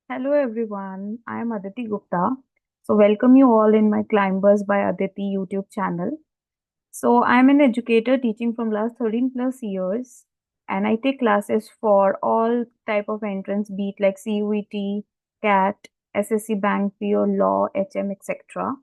Hello everyone, I am Aditi Gupta. So welcome you all in my Climbers by Aditi YouTube channel. So I am an educator teaching from last 13 plus years and I take classes for all type of entrance be it like CUET, CAT, SSC Bank PO, Law, HM, etc.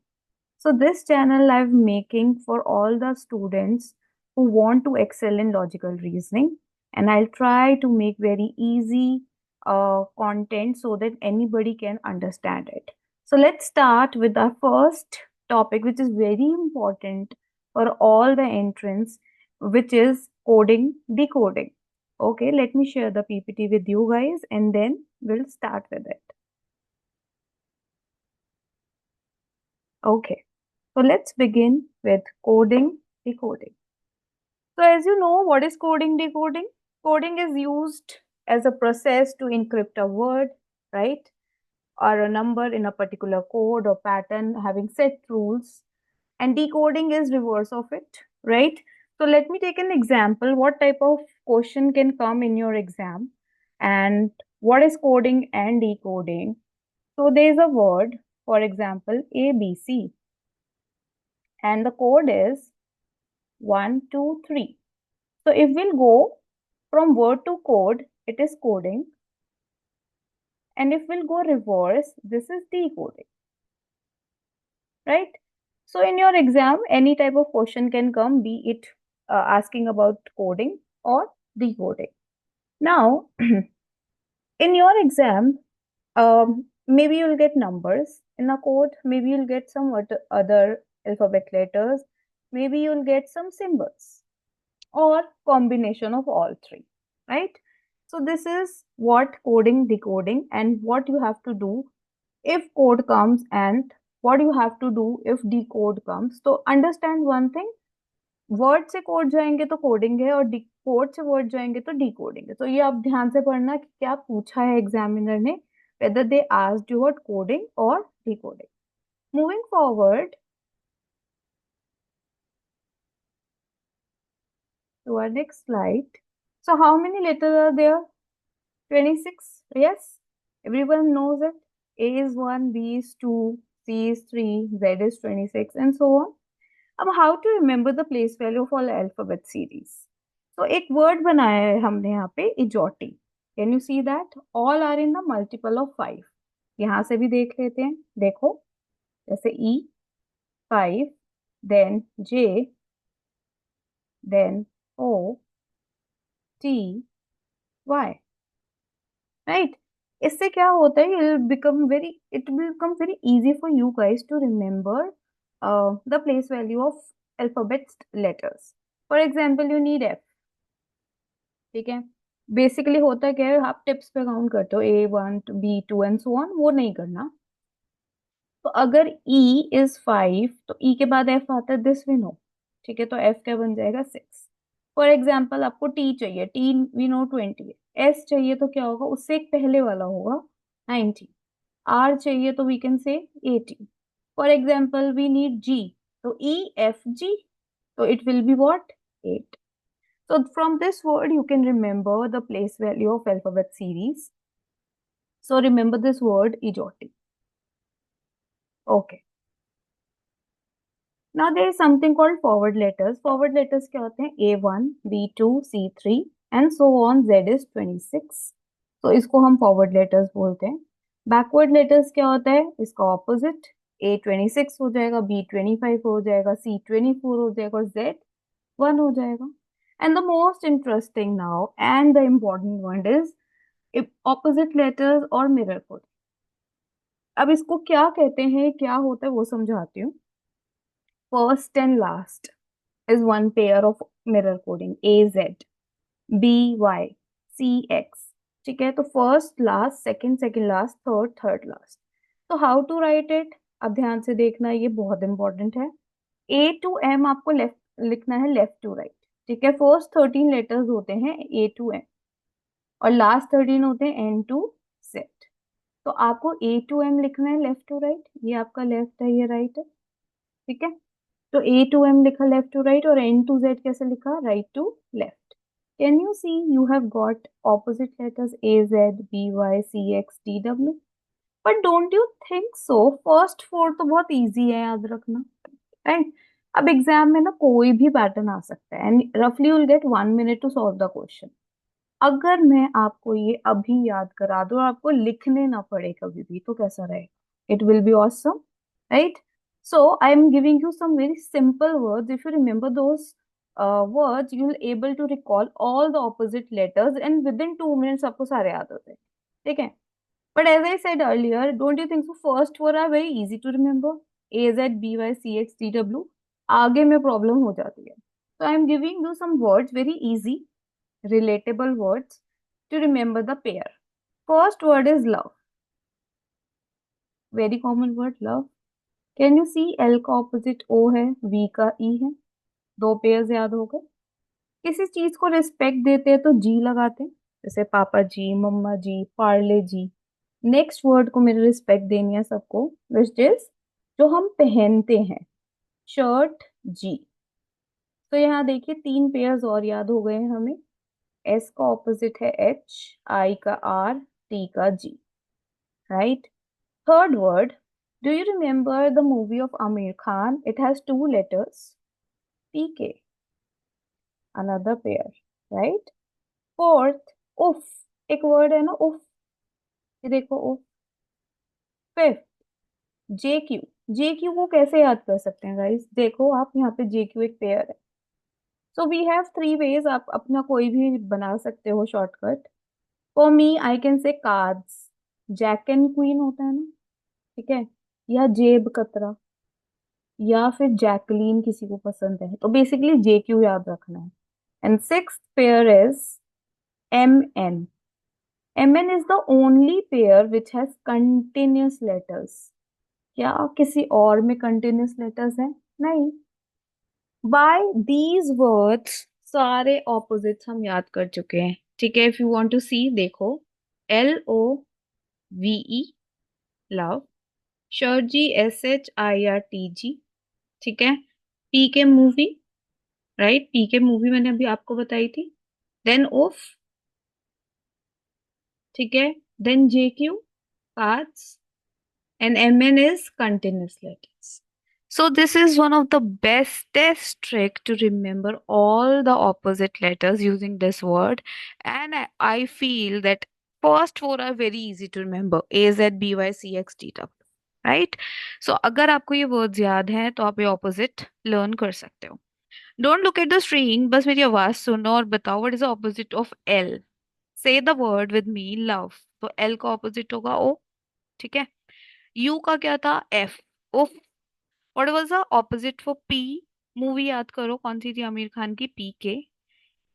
So this channel I'm making for all the students who want to excel in logical reasoning, and I'll try to make very easy content so that anybody can understand it. So let's start with our first topic, which is very important for all the entrants, which is coding, decoding. Okay, let me share the PPT with you guys and then we'll start with it. Okay, so let's begin with coding, decoding. So as you know, what is coding, decoding? Coding is used as a process to encrypt a word, right? Or a number in a particular code or pattern having set rules. And decoding is reverse of it, right? So let me take an example. What type of question can come in your exam? And what is coding and decoding? So there is a word, for example, ABC. And the code is 1, 2, 3. So if we'll go from word to code, it is coding. And if we'll go reverse, this is decoding, right? So in your exam, any type of question can come, be it asking about coding or decoding. Now, in your exam, maybe you'll get numbers in a code, maybe you'll get some other alphabet letters, maybe you'll get some symbols or combination of all three, right? So this is what coding, decoding, and what you have to do if code comes and what you have to do if decode comes. So understand one thing, word से code जाएंगे तो coding है और code से word जाएंगे तो decoding है. तो ये आप ध्यान से पढ़ना कि क्या पूछा है एग्जामिनर ने, whether they asked you what coding or decoding. Moving forward to our next slide. So how many letters are there? 26. Yes, everyone knows it. A is 1, B is 2, C is 3, Z is 26, and so on. अब how to remember the place value of all alphabet series? So एक word बनाया है हमने यहाँ पे इजोटी. Can you see that? All are in the multiple of 5. यहाँ से भी देख लेते हैं. देखो जैसे E 5, then J, then O, T, Y. Right? इससे क्या होता है? It will become very easy for you guys to remember the place value of alphabet letters. For example, you need F. ठीक है. बेसिकली होता क्या है, आप टिप्स पे काउंट करते हो A1 B2 and so on, वो नहीं करना. तो अगर E इज 5 तो E के बाद F आता है, दिस वी नो. ठीक है, तो F क्या बन जाएगा 6. फॉर एग्जाम्पल आपको T चाहिए, T वी नो 20 है. S चाहिए तो क्या होगा, उससे एक पहले वाला होगा 90. R चाहिए तो we can say 80. For example we need G, तो EFG, तो it will be what 8. So from this word, you can remember the place value of alphabet series. So remember this word, ijoti. Okay. Now there is something called forward letters. Forward letters क्या होते हैं? A1, B2, C3 and so on. Z is 26. तो इसको हम forward letters बोलते हैं. Backward letters क्या होता है? इसका opposite. A 26 हो जाएगा, B 25 हो जाएगा, C 24 हो जाएगा और Z 1 हो जाएगा. And the most interesting now and the important one is opposite letters और मिरर कोड. अब इसको क्या कहते हैं, क्या होता है वो समझाती हूँ. First and last is one pair of mirror coding, AZ, BY, CX. ठीक है, तो first last, second second last, third third last. तो हाउ टू राइट इट, अब ध्यान से देखना, ये बहुत इंपॉर्टेंट है. A to M आपको लेफ्ट लिखना है, लेफ्ट टू राइट. ठीक है, फर्स्ट 13 लेटर्स होते हैं A to M और लास्ट 13 होते हैं N to Z. तो आपको A to M लिखना है लेफ्ट टू राइट. ये आपका लेफ्ट है, ये राइट है. ठीक है, तो A to M लिखा लेफ्ट टू राइट और N to Z कैसे लिखा, right to left. Can you see, you have got opposite letters AZ, BY, CX, DW. But don't you think so? First four तो बहुत easy है याद रखना, right? अब एग्जाम में ना कोई भी पैटर्न आ सकता है एंड रफली you will get 1 minute to solve the question. अगर मैं आपको ये अभी याद करा दूं और आपको लिखने ना पड़े कभी भी, तो कैसा रहेगा? It will be awesome, right? So I am giving you some very simple words. If you remember those words, you will able to recall all the opposite letters and within 2 minutes आपको सारे याद होते हैं, ठीक है? But as I said earlier, don't you think so? First four are very easy to remember. A Z B Y C X T W. आगे में problem हो जाती है. So I am giving you some words, very easy, relatable words to remember the pair. First word is love. Very common word, love. Can you see L का opposite O है, V का E है. दो pairs याद हो गए. किसी चीज को रिस्पेक्ट देते हैं तो जी लगाते हैं, जैसे पापा जी, मम्मा जी, पार्ले जी. नेक्स्ट वर्ड को मेरे रिस्पेक्ट देनी है सबको, विच इज जो हम पहनते हैं, शर्ट, जी. तो यहाँ देखिए तीन पेयर्स और याद हो गए हैं हमें. एस का ऑपोजिट है एच, आई का आर, टी का G, right? Third word, do you remember the movie of Aamir Khan? It has two letters, P K, another pair, right? Fourth, उफ. एक वर्ड है ना उफ, ये देखो उफ. Fifth, J Q. J Q को कैसे याद कर सकते हैं गाइस? देखो आप यहाँ पे जे क्यू एक पेयर है. So we have three ways, आप अपना कोई भी बना सकते हो shortcut. For me I can say cards, jack and queen होता है ना, ठीक है? या जेब कतरा, या फिर जैकलीन किसी को पसंद है, तो बेसिकली जे क्यू याद रखना है. And sixth pair is M N. M N is the only pair which has continuous letters. क्या किसी और में कंटिन्यूस लेटर्स हैं? नहीं. बाय दीज वर्ड्स सारे ऑपोजिट्स हम याद कर चुके हैं, ठीक है? If you want to see, देखो. L O V E, love. शर्जी, S H I R T G, ठीक है? P K movie, right? P K movie मैंने अभी आपको बताई थी. देन उफ, ठीक है? Then J Q, cards. And MN is continuous letters. So this is one of the bestest trick to remember all the opposite letters using this word. And I feel that first four are very easy to remember. A, Z, B, Y, C, X, T, W. Right? So अगर आपको ये words याद हैं तो आप ये opposite learn कर सकते हो. Don't look at the string. बस मेरी आवाज सुनो और बताओ what is the opposite of L. Say the word with me, love. तो L का opposite होगा O. ठीक है? यू का क्या था? एफ, उफ. What was the opposite for P? Movie याद करो कौन सी थी आमिर खान की? पी के.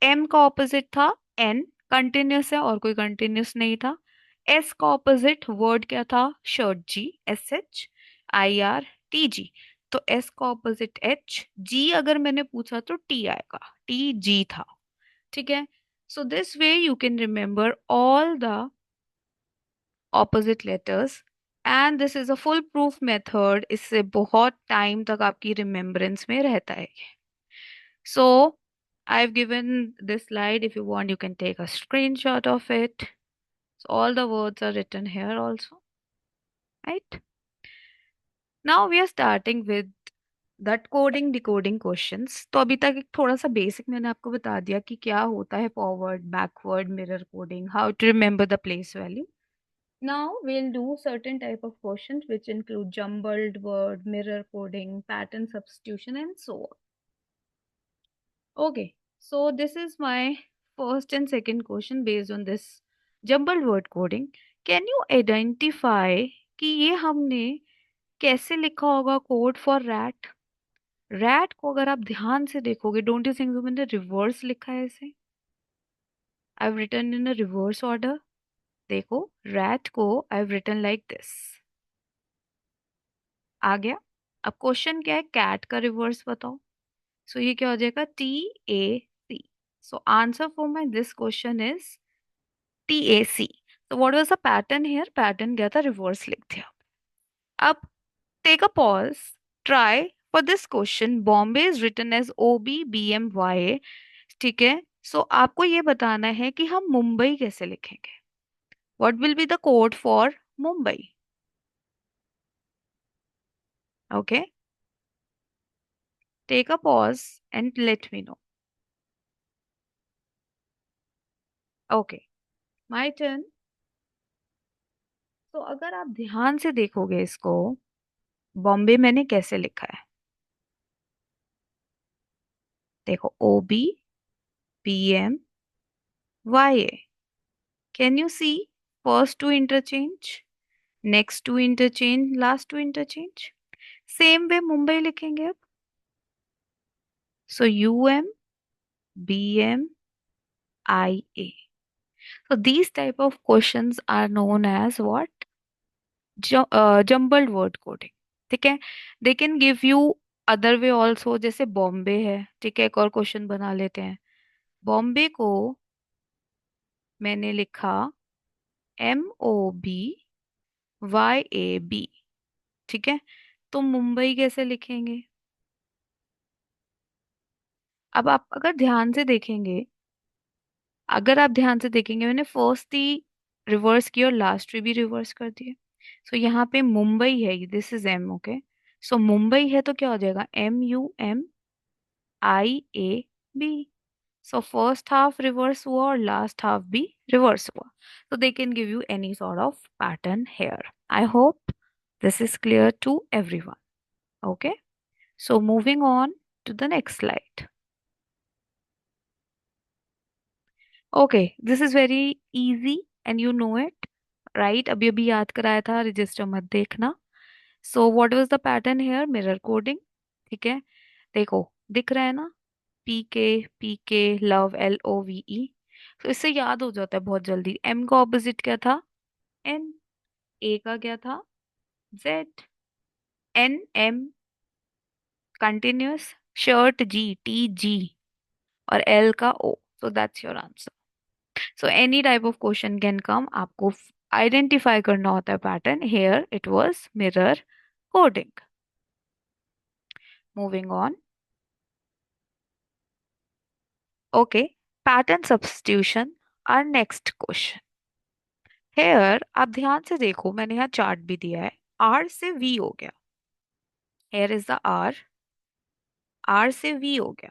एम का ऑपोजिट था एन, कंटिन्यूस है और कोई कंटिन्यूस नहीं था. एस का ऑपोजिट वर्ड क्या था? Shirt, G, S H I R T G. तो एस का ऑपोजिट एच. जी अगर मैंने पूछा तो टी आएगा, टी जी था, ठीक है? So this way you can remember all the opposite letters and this is a full proof method. इससे बहुत टाइम तक आपकी रिमेम्बरेंस में रहता है. So I've given this slide. If you want, you can take a screenshot of it. So all the words are written here also, right? Now we are starting with that coding decoding questions. तो अभी तक एक थोड़ा सा basic मैंने आपको बता दिया कि क्या होता है forward, backward, mirror coding, how to remember the place value. Now we'll do certain type of questions which include jumbled word, mirror coding, pattern substitution, and so on. Okay, so this is my first and second question based on this jumbled word coding. Can you identify कि ये हमने कैसे लिखा होगा code for rat? Rat को अगर आप ध्यान से देखोगे, डोंट यू थिंक मैंने रिवर्स लिखा है इसे? I have written in a reverse order. देखो, रैट को I have written like this. आ गया? अब क्वेश्चन क्या है? कैट का रिवर्स बताओ. सो ये क्या हो जाएगा? T A C. So answer for my this question is T A C. तो what was the pattern here? Pattern क्या था? रिवर्स लिख दिया. अब take a pause. Try for this question. Bombay is written as O B B M Y, ठीक है? सो आपको ये बताना है कि हम मुंबई कैसे लिखेंगे. What will be the code for Mumbai? Okay, take a pause and let me know. Okay, my turn. तो अगर आप ध्यान से देखोगे इसको, बॉम्बे मैंने कैसे लिखा है? देखो, O B P M Y A. Can you see? First two interchange, next two interchange, last two interchange. Same way Mumbai लिखेंगे अब. So U M B M I A. So these type of questions are known as what? Jumbled word coding. ठीक है. They can give you other way also. जैसे बॉम्बे है, ठीक है, एक और क्वेश्चन बना लेते हैं. बॉम्बे को मैंने लिखा MOBYAB. ठीक है. तो मुंबई कैसे लिखेंगे? अब आप अगर आप ध्यान से देखेंगे, मैंने फर्स्ट ही रिवर्स किया और लास्ट भी रिवर्स कर दिए. सो यहाँ पे मुंबई है, दिस इज एम. ओके, सो मुंबई है तो क्या हो जाएगा? MUMIAB. So first half reverse हुआ और लास्ट हाफ भी रिवर्स हुआ. So they can give you any sort of pattern here. I hope this is clear to everyone. Okay, so moving on to the next slide. Okay, this is very easy and you know it, right? अभी अभी याद कराया था, register मत देखना. So what was the pattern here? Mirror coding. ठीक है. देखो, दिख रहा है ना? PK love LOVE. तो इससे याद हो जाता है बहुत जल्दी. M का ऑपोजिट क्या था? N. A का क्या था? Z. NM continuous. Shirt GTG. और L का O. So that's your answer. So any type of question can come. आपको आइडेंटिफाई करना होता है pattern. Here it was mirror coding. Moving on. Okay, pattern substitution. Our next question. Here आप ध्यान से देखो, मैंने यहाँ चार्ट भी दिया है. R से V हो गया. Here is the R से V हो गया.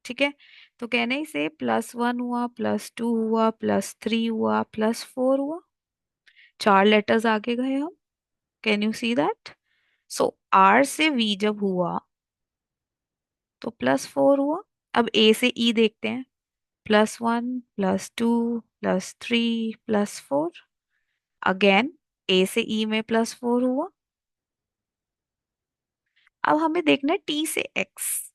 ठीक है. तो कहने ही से +1 हुआ, +2 हुआ, +3 हुआ, +4 हुआ. 4 लेटर्स आगे गए हम. Can you see that? So R से V जब हुआ तो +4 हुआ. अब A से E देखते हैं. +1 +2 +3 +4. अगेन A से E में +4 हुआ. अब हमें देखना है T से X.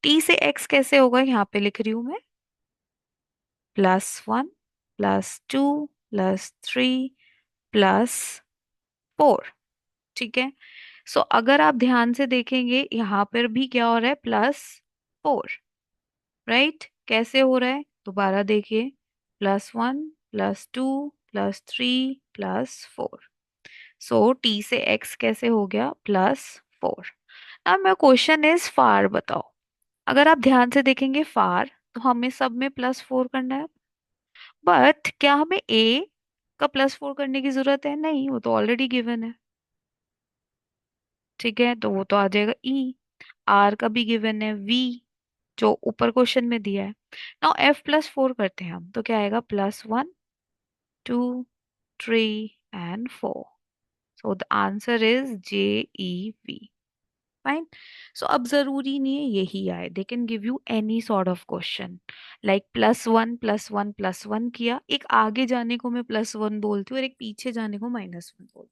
T से X कैसे होगा? यहाँ पे लिख रही हूं मैं. +1 +2 +3 +4. ठीक है. सो अगर आप ध्यान से देखेंगे, यहाँ पर भी क्या हो रहा है? +4. राइट. कैसे हो रहा है? दोबारा देखिए. +1 +2 +3 +4. सो T से X कैसे हो गया? +4. अब मेरा क्वेश्चन इज फार बताओ. अगर आप ध्यान से देखेंगे फार, तो हमें सब में +4 करना है. बट क्या हमें A का +4 करने की जरूरत है? नहीं, वो तो ऑलरेडी गिवन है. ठीक है, तो वो तो आ जाएगा E. R का भी गिवन है. V जो ऊपर क्वेश्चन में दिया है. नाउ F+4 करते हैं हम, तो क्या आएगा? +1 2 3 and 4. So the answer is JEV. Fine. So अब जरूरी नहीं है यही आए. They can give you any sort of question. Like +1 +1 +1 किया. एक आगे जाने को मैं +1 बोलती हूँ और एक पीछे जाने को -1 बोलती हूँ.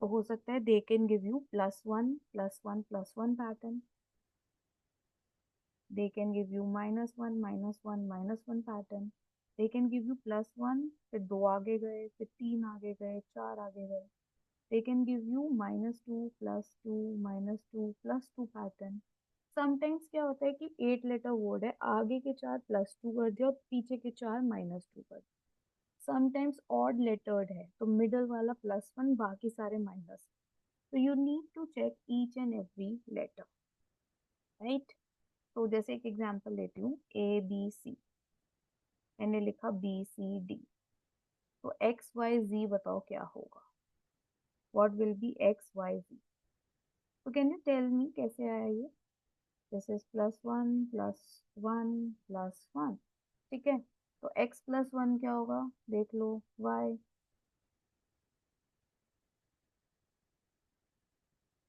तो हो सकता है they can give you +1 +1 +1 pattern. They can give you -1 -1 -1 pattern. They can give you +1, फिर 2 आगे गए, फिर 3 आगे गए, 4 आगे गए. They can give you -2 +2 -2 +2 pattern. Sometimes क्या होता है कि 8 लेटर वर्ड है, आगे के 4 +2 कर दिया और पीछे के 4 -2 कर दिया. समटाइम्स ऑड लेटर्ड है, तो मिडल वाला +1, बाकी सारे माइनस. तो you need to check each and every letter. Right. तो जैसे एक एग्जांपल लेती हूँ. ABC मैंने लिखा BCD. तो XYZ बताओ क्या होगा? What will be XYZ? तो कैन यू टेल मी कैसे आया ये? दिस इज +1 +1 +1, ठीक है। तो x +1 क्या होगा, देख लो, y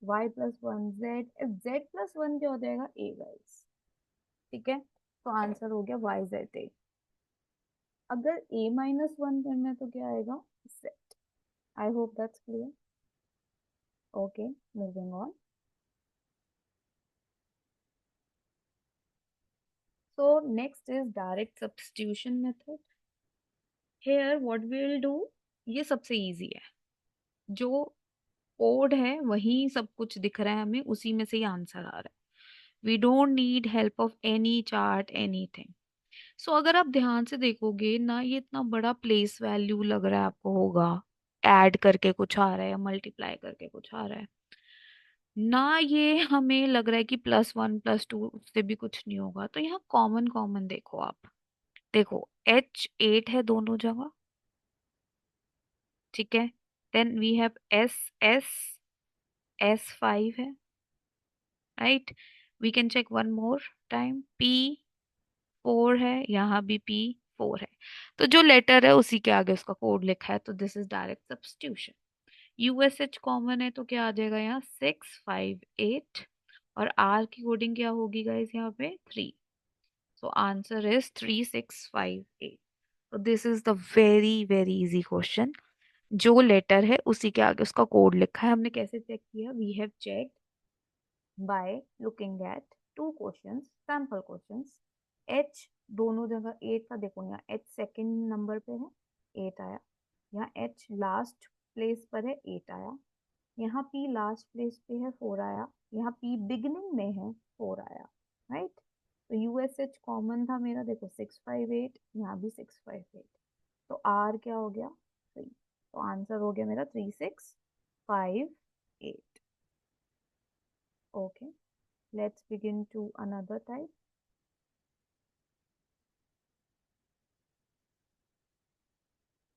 +1 z, z +1 क्या हो जाएगा, a गाइस, ठीक है। तो आंसर हो गया YZA। अगर a-1 करना है तो क्या आएगा, z। I hope that's clear. Okay, moving on. So next is direct substitution method. Here what we will do, ये सबसे इजी है, जो कोड है वही सब कुछ दिख रहा है हमें, उसी में से ही आंसर आ रहा है। We don't need help of any chart anything. So अगर आप ध्यान से देखोगे ना, ये इतना बड़ा प्लेस वैल्यू लग रहा है आपको, होगा ऐड करके कुछ आ रहा है या मल्टीप्लाई करके कुछ आ रहा है ना, ये हमें लग रहा है कि +1 +2 से भी कुछ नहीं होगा। तो यहाँ कॉमन कॉमन देखो आप, देखो H8 है दोनों जगह, ठीक है। Then we have S S5 है, right. We can check one more time, P4 है, यहाँ भी P4 है। तो जो लेटर है उसी के आगे उसका कोड लिखा है, तो this is direct substitution. USH common है तो क्या आ जाएगा यहाँ, 658। और R की कोडिंग क्या होगी गाइस यहाँ पे, 3। So answer is 3658। तो this is the very very easy question. जो लेटर है उसी के आगे उसका कोड लिखा है। हमने कैसे चेक किया, we have check by looking at two questions, sample questions. H दोनों जगह 8 था, देखो यहाँ H सेकंड नंबर पे है, 8 आया। यहाँ H लास्ट प्लेस पर है, 8 आया। यहाँ P लास्ट प्लेस पे है, 4 आया। यहाँ P बिगिनिंग में है, 4 आया, राइट। तो USH कॉमन था मेरा, देखो 658, यहाँ भी 658। तो R क्या हो गया, 3। तो आंसर हो गया मेरा 3658। Okay, let's begin to another type.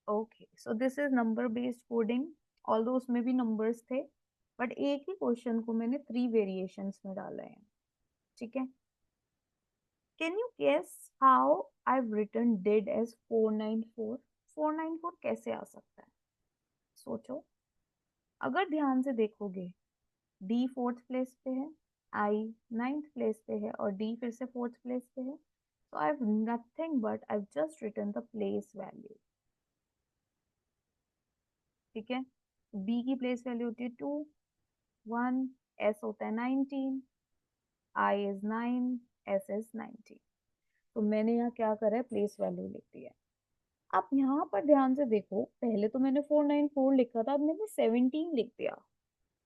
Okay, so this is number based coding, although उसमें भी नंबर्स थे, बट एक ही क्वेश्चन को मैंने 3 वेरिएशंस में डाला है, ठीक है। Can you guess how I written did as 494? 494 कैसे आ सकता है, सोचो। अगर ध्यान से देखोगे, D फोर्थ प्लेस पे है, I नाइन्थ प्लेस पे है और D फिर से फोर्थ प्लेस पे है। So I've nothing but I've just written the place value, ठीक है। B की प्लेस वैल्यू होती है 2, 1, S होता है 19, I is 9, S is 19। तो मैंने यहाँ क्या करा है, प्लेस वैल्यू लिख दिया है। आप यहाँ पर ध्यान से देखो, पहले तो मैंने 494 लिखा था, अब मैंने 17 लिख दिया।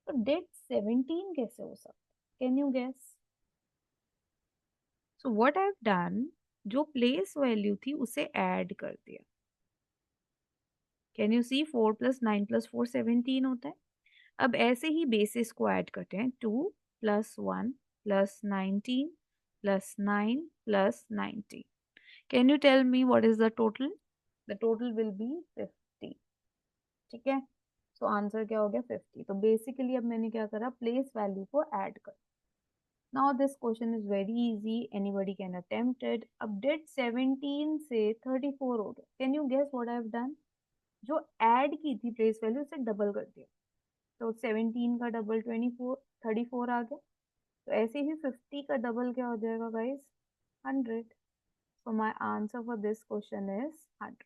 तो डेट 17 कैसे हो सकता, can you guess? So what I have done, जो प्लेस वैल्यू थी उसे ऐड कर दिया। कैन यू सी, 4 + 9 + 4 17 होता है। अब ऐसे ही बेसिस को ऐड करते हैं, 2 + 1 + 19 + 9 + 19। Can you tell me what is the total? The total will be 50, ठीक है। सो आंसर क्या हो गया, 50। तो बेसिकली अब मैंने क्या करा, प्लेस वैल्यू को ऐड कर। Now this question is very easy, anybody can attempt it. अब डेट 17 से 34 हो गया। Can you guess what I have done? जो ऐड की थी प्लेस वैल्यू उसे डबल कर दिया। तो 17 का डबल 24, 34 आ गया। तो ऐसे ही 50 का डबल क्या हो जाएगा guys, 100। So my answer for this question is 100।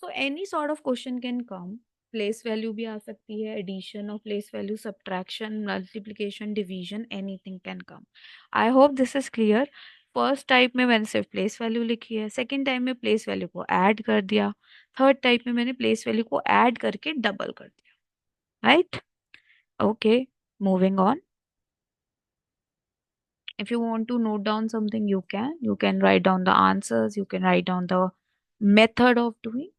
So any sort of question can come, place value भी आ सकती है, addition of place value, subtraction, multiplication, division, anything can come. I hope this is clear. First type में मैंने सिर्फ place value लिखी है, second type में प्लेस वैल्यू को ऐड कर दिया, थर्ड टाइप में मैंने प्लेस वैल्यू को ऐड करके डबल कर दिया, right. Okay, moving on. If you want to note down something, you can write down the answers, you can write down the method of doing.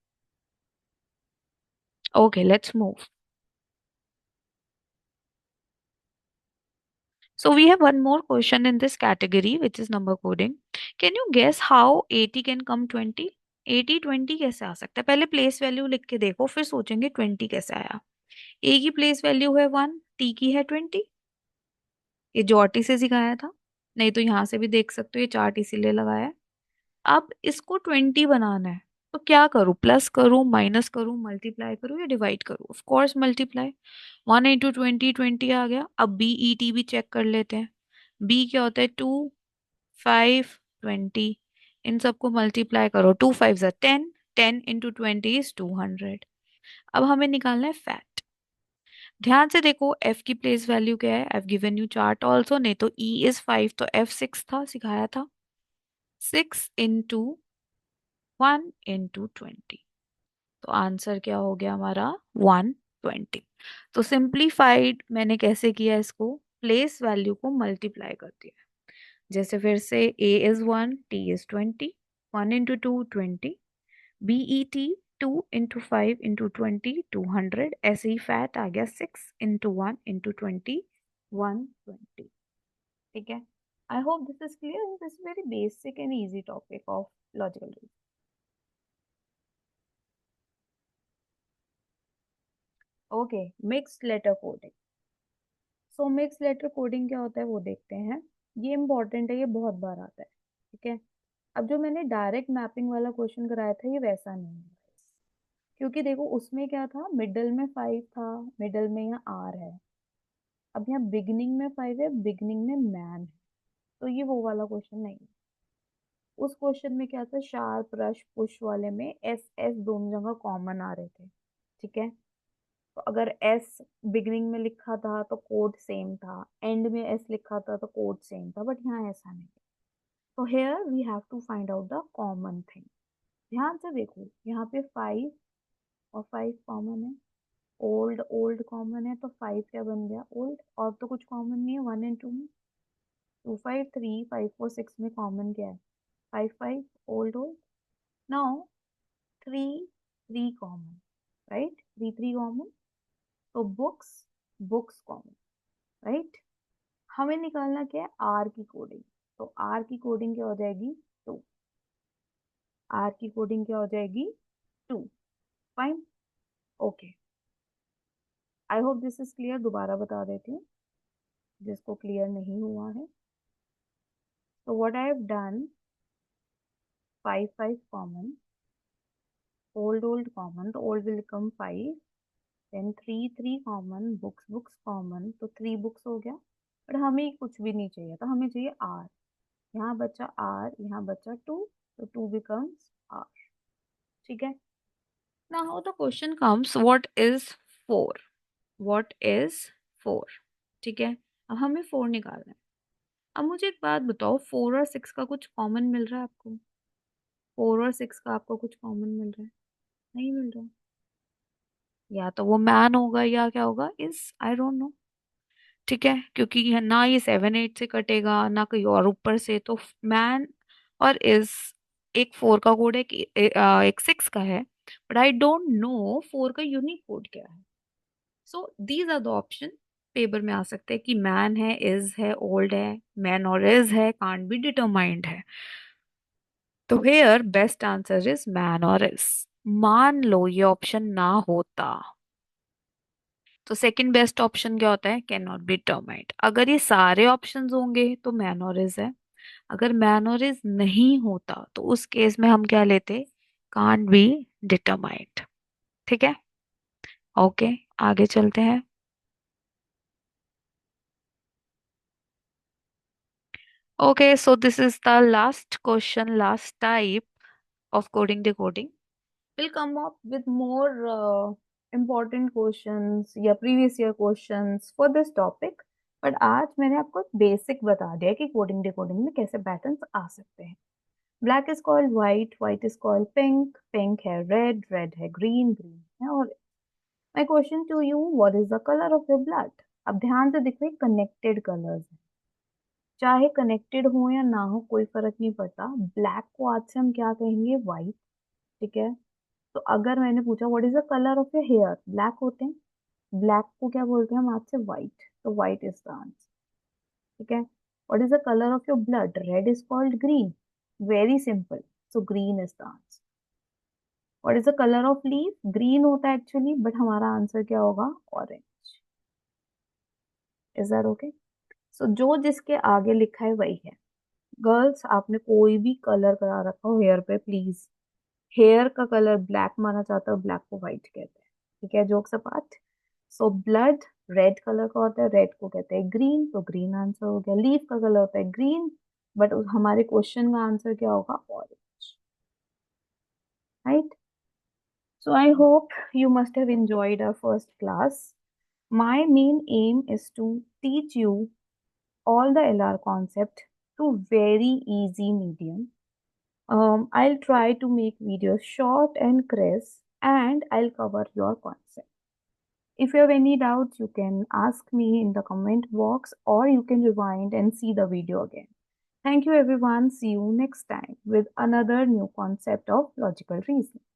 Okay, let's move. So we have one more question in this category, which is number coding. Can you guess how 80 can come 20? 80 20 कैसे आ सकता है? पहले place value लिख के देखो, फिर सोचेंगे 20 कैसे आया। A की प्लेस वैल्यू है 1, T की है 20, ये जॉटी से सिखाया था, नहीं तो यहाँ से भी देख सकते हो, ये चार्ट इसीलिए लगाया है। अब इसको 20 बनाना है, तो क्या करूँ, प्लस करूँ, माइनस करूँ, मल्टीप्लाई करूँ या डिवाइड करूँ? Of course multiply. 1 × 20 20 आ गया। अब बी ई टी भी चेक कर लेते हैं। बी क्या होता है, 2 5 20। इन सबको मल्टीप्लाई करो, 2 5 ज़ा 10, 10 × 20 इज 200। अब हमें निकालना है फैट। ध्यान से देखो, एफ की प्लेस वैल्यू क्या है, F given you chart also, नहीं तो ई इज 5 तो एफ 6 था, सिखाया था। 6 × 1 × 20, तो आंसर क्या हो गया हमारा, 120। तो सिंप्लीफाइड मैंने कैसे किया, इसको प्लेस वैल्यू को मल्टीप्लाई कर दिया। जैसे फिर से a is 1, t is 20, 1 × 2 20, BET 2 × 5 × 20 200। ऐसे ही फैट आ गया 6 × 1 × 20 120। ठीक है, I hope this is clear. This very basic and easy topic of logical reasoning. Okay, mixed letter coding. So mixed letter coding क्या होता है वो देखते हैं। ये इंपॉर्टेंट है, ये बहुत बार आता है। ठीक है, अब जो मैंने डायरेक्ट मैपिंग वाला क्वेश्चन कराया था, ये वैसा नहीं है। क्योंकि देखो उसमें क्या था, मिडल में 5 था, मिडल में यहाँ आर है। अब यहाँ बिगिनिंग में 5 है, बिगिनिंग में मैन है, तो ये वो वाला क्वेश्चन नहीं है। उस क्वेश्चन में क्या था, शार्प रश पुश वाले में एस एस दोनों जगह कॉमन आ रहे थे। ठीक है, तो अगर एस बिगिनिंग में लिखा था तो कोड सेम था, एंड में एस लिखा था तो कोड सेम था, बट यहाँ ऐसा नहीं है। तो here we have to find out the common thing. ध्यान से देखो, यहाँ पे 5 और 5 कॉमन है, ओल्ड ओल्ड कॉमन है, तो 5 क्या बन गया, ओल्ड। और तो कुछ कॉमन नहीं है 1 एंड 2 में। 2 5 3 5 4 6 में कॉमन क्या है, 5 5 old old. Now 3 3 common, right, 3 3 common, तो बुक्स बुक्स कॉमन, राइट। हमें निकालना क्या है, आर की कोडिंग। तो आर की कोडिंग क्या हो जाएगी, 2। आर की कोडिंग क्या हो जाएगी, 2। Fine, okay. I hope this is clear. दोबारा बता देती हूँ जिसको क्लियर नहीं हुआ है। So what I have done, 5 5 common, old common, तो old will become 5, then 3 3 common, books common, तो 3 books हो गया। पर हमें कुछ भी नहीं चाहिए था, हमें चाहिए r। यहाँ बचा r, यहाँ बचा 2, तो 2 becomes r। ठीक है, now the question comes, what is 4? what is 4? ठीक है, अब हमें 4 निकालना है। अब मुझे एक बात बताओ, 4 और 6 का कुछ कॉमन मिल रहा है आपको? 4 और 6 का आपको कुछ कॉमन मिल रहा है? नहीं मिल रहा। या तो वो मैन होगा या क्या होगा, इज, आई डोंट नो। ठीक है, क्योंकि ना ये 7 8 से कटेगा ना कहीं और ऊपर से, तो मैन और इज। एक 4 का कोड है, एक 6 का है, बट आई डोंट नो 4 का यूनिक कोड क्या है। So these are the option paper में आ सकते हैं कि मैन है, इज है, ओल्ड है, मैन और इज है, कांट बी डिटरमाइंड है। तो here best answer is man और इज। मान लो ये ऑप्शन ना होता, तो सेकंड बेस्ट ऑप्शन क्या होता है, कैन नॉट बी डिटरमाइंड। अगर ये सारे ऑप्शंस होंगे तो मैनोरिज है, अगर मैनोरिज नहीं होता तो उस केस में हम क्या लेते, कांट बी डिटरमाइंड। ठीक है, ओके, आगे चलते हैं। Okay, so this is the last question, last type of coding decoding. We'll come up with more important questions या previous year questions for this topic. But आज मैंने आपको बेसिक बता दिया कि कोडिंग डिकोडिंग में कैसे पैटर्न्स आ सकते हैं। Black is called white, white is called pink, pink है रेड, रेड है ग्रीन, ग्रीन है और। My question to you, what is the colour of your blood? अब ध्यान से देखो, कनेक्टेड कलर्स है, चाहे कनेक्टेड हो या ना हो कोई फर्क नहीं पड़ता। ब्लैक को आज से हम क्या कहेंगे, व्हाइट। ठीक है, तो अगर मैंने पूछा what is the colour of your hair, black होते हैं, ब्लैक को क्या बोलते हैं हम आज से, व्हाइट, तो व्हाइट इज द आंसर। ठीक है, what is the colour of your blood, red is called green, very simple, so green is the answer. What is the colour of leaf, green होता है एक्चुअली, बट हमारा answer क्या होगा, orange. Is that okay? So जो जिसके आगे लिखा है वही है। गर्ल्स, आपने कोई भी कलर करा रखा हो हेयर पे, प्लीज, हेयर का कलर ब्लैक माना जाता है, ब्लैक को व्हाइट कहते हैं, ठीक है, jokes apart. So blood red colour का होता है, रेड को कहते हैं ग्रीन, तो ग्रीन आंसर हो गया। लीफ का कलर होता है ग्रीन, बट हमारे क्वेश्चन का आंसर क्या होगा? Orange, right? So I hope you must have enjoyed our first class. My main aim is to teach you all the LR concept to very easy medium. I'll try to make videos short and crisp, and I'll cover your concept. If you have any doubts, you can ask me in the comment box, or you can rewind and see the video again. Thank you everyone. See you next time with another new concept of logical reasoning.